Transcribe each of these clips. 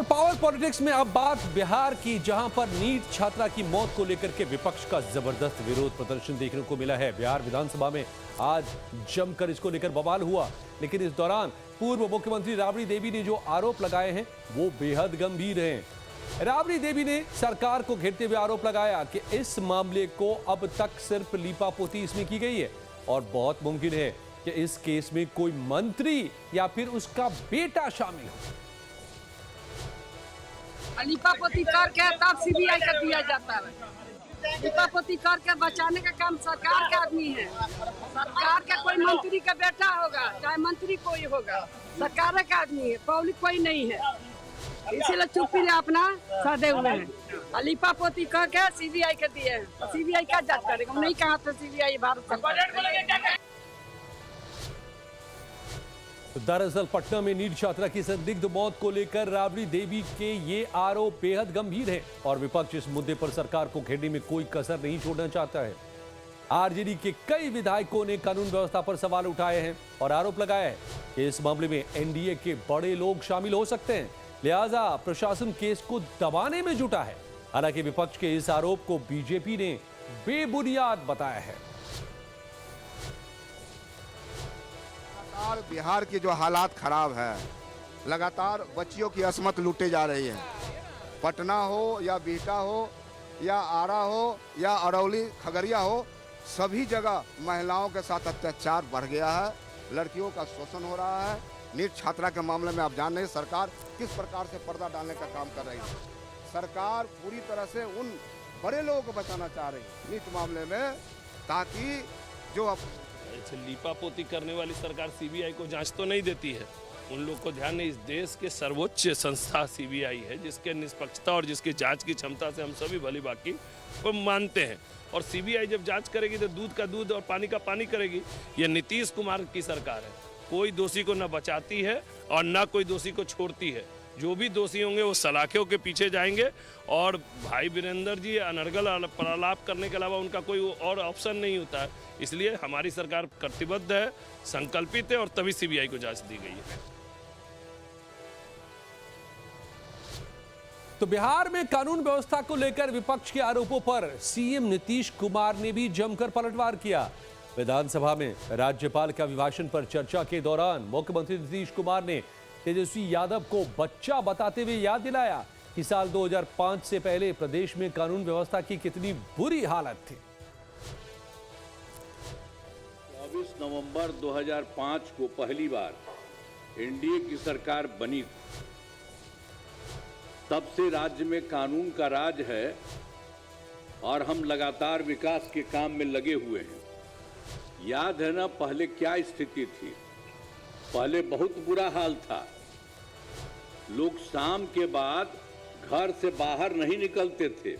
और power politics में अब बात बिहार की, जहां पर नीट छात्रा की मौत को लेकर के विपक्ष का जबरदस्त विरोध प्रदर्शन देखने को मिला है। बिहार विधानसभा में आज जमकर इसको लेकर बवाल हुआ, लेकिन इस दौरान पूर्व मुख्यमंत्री राबड़ी देवी ने जो आरोप लगाए हैं वो बेहद गंभीर हैं। राबड़ी देवी ने सरकार को घेरते हुए आरोप लगाया कि इस मामले को अब तक सिर्फ लीपापोती इसमें की गई है और बहुत मुमकिन है कि इस केस में कोई मंत्री या फिर उसका बेटा शामिल हो। लिपापोती करके तब सीबीआई का दिया जाता है। लिपापोती करके बचाने का काम सरकार का आदमी है। सरकार का कोई मंत्री का बेटा होगा, चाहे मंत्री कोई होगा, सरकार का आदमी है, पब्लिक कोई नहीं है। इसीलिए चुप्पी अपना सदे हुए हैं। लिपापोती करके सीबीआई के दिए हैं, सीबीआई क्या जांच करेगा? नहीं कहा था सीबीआई भारत सरकार। दरअसल पटना में नीट छात्रा की संदिग्ध मौत को लेकर राबड़ी देवी के ये आरोप बेहद गंभीर है और विपक्ष इस मुद्दे पर सरकार को घेरने में कोई कसर नहीं छोड़ना चाहता है। आरजेडी के कई विधायकों ने कानून व्यवस्था पर सवाल उठाए हैं और आरोप लगाया है कि इस मामले में एनडीए के बड़े लोग शामिल हो सकते हैं, लिहाजा प्रशासन केस को दबाने में जुटा है। हालांकि विपक्ष के इस आरोप को बीजेपी ने बेबुनियाद बताया है। बिहार की जो हालात खराब है, लगातार बच्चियों की असमत लूटे जा रही है। पटना हो या बिहटा हो या आरा हो या अरौली खगड़िया हो, सभी जगह महिलाओं के साथ अत्याचार बढ़ गया है, लड़कियों का शोषण हो रहा है। नीट छात्रा के मामले में आप जान रहे हैं सरकार किस प्रकार से पर्दा डालने का काम कर रही है। सरकार पूरी तरह से उन बड़े लोगों को बचाना चाह रही है नीट मामले में, ताकि जो लीपापोती करने वाली सरकार सीबीआई को जांच तो नहीं देती है। उन लोग को ध्यान नहीं, इस देश के सर्वोच्च संस्था सीबीआई है, जिसके निष्पक्षता और जिसकी जांच की क्षमता से हम सभी भली बाकी को मानते हैं। और सीबीआई जब जांच करेगी तो दूध का दूध और पानी का पानी करेगी। यह नीतीश कुमार की सरकार है, कोई दोषी को न बचाती है और न कोई दोषी को छोड़ती है। जो भी दोषी होंगे वो सलाखों के पीछे जाएंगे और भाई वीरेंद्र जी अनर्गल प्रलाप करने के अलावा उनका कोई और ऑप्शन नहीं होता है। इसलिए हमारी सरकार प्रतिबद्ध है, संकल्पित है और तभी सीबीआई को जांच दी गई है। तो बिहार में कानून व्यवस्था को लेकर विपक्ष के आरोपों पर सीएम नीतीश कुमार ने भी जमकर पलटवार किया। विधानसभा में राज्यपाल के अभिभाषण पर चर्चा के दौरान मुख्यमंत्री नीतीश कुमार ने तेजस्वी यादव को बच्चा बताते हुए याद दिलाया कि साल 2005 से पहले प्रदेश में कानून व्यवस्था की कितनी बुरी हालत थी। 24 नवंबर 2005 को पहली बार एनडीए की सरकार बनी। तब से राज्य में कानून का राज है और हम लगातार विकास के काम में लगे हुए हैं। याद है ना पहले क्या स्थिति थी? पहले बहुत बुरा हाल था। लोग शाम के बाद घर से बाहर नहीं निकलते थे।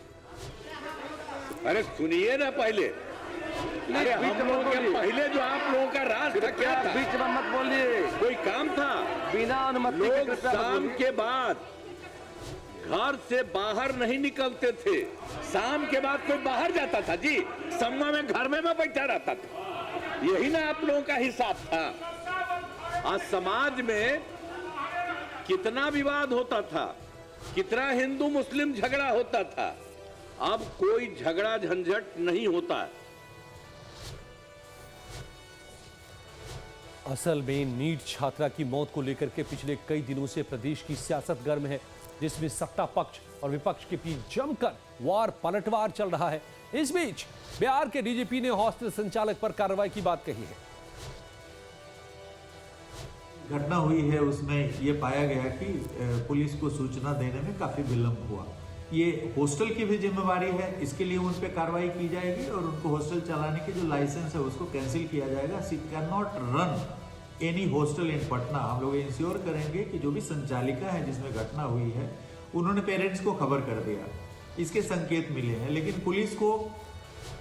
अरे सुनिए ना, पहले अरे हम लोग के पहले जो आप लोगों का राज था क्या था? बीच में मत बोलिए, कोई काम था? बिना अनुमति लोग शाम के बाद घर से बाहर नहीं निकलते थे। शाम के बाद कोई बाहर जाता था जी? सम्मा में घर में मैं बैठा रहता था। यही ना आप लोगों का हिसाब था। आज समाज में कितना विवाद होता था, कितना हिंदू मुस्लिम झगड़ा होता था। अब कोई झगड़ा झंझट नहीं होता है। असल में नीट छात्रा की मौत को लेकर के पिछले कई दिनों से प्रदेश की सियासत गर्म है, जिसमें सत्ता पक्ष और विपक्ष के बीच जमकर वार पलटवार चल रहा है। इस बीच बिहार के डीजीपी ने हॉस्टल संचालक पर कार्रवाई की बात कही है। घटना हुई है उसमें ये पाया गया कि पुलिस को सूचना देने में काफी विलंब हुआ। ये हॉस्टल की भी जिम्मेवारी है, इसके लिए उन पे कार्रवाई की जाएगी और उनको हॉस्टल चलाने के जो लाइसेंस है उसको कैंसिल किया जाएगा। She can not run any hostel in Patna. हम लोग इंश्योर करेंगे कि जो भी संचालिका है जिसमें घटना हुई है उन्होंने पेरेंट्स को खबर कर दिया, इसके संकेत मिले हैं, लेकिन पुलिस को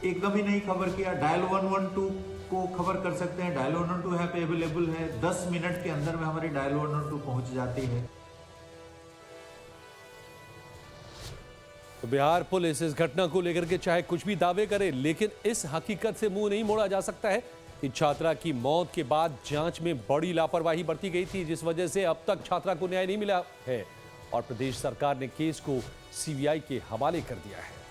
एकदम ही नहीं खबर किया। डायल 112 को खबर कर सकते हैं, डायल 112 यहाँ पे अवेलेबल है, 10 मिनट के अंदर में हमारी डायल 112 पहुंच जाती है। तो बिहार पुलिस इस घटना को लेकर के चाहे कुछ भी दावे करे, लेकिन इस हकीकत से मुंह नहीं मोड़ा जा सकता है कि छात्रा की मौत के बाद जांच में बड़ी लापरवाही बरती गई थी, जिस वजह से अब तक छात्रा को न्याय नहीं मिला है। और प्रदेश सरकार ने केस को सीबीआई के हवाले कर दिया है।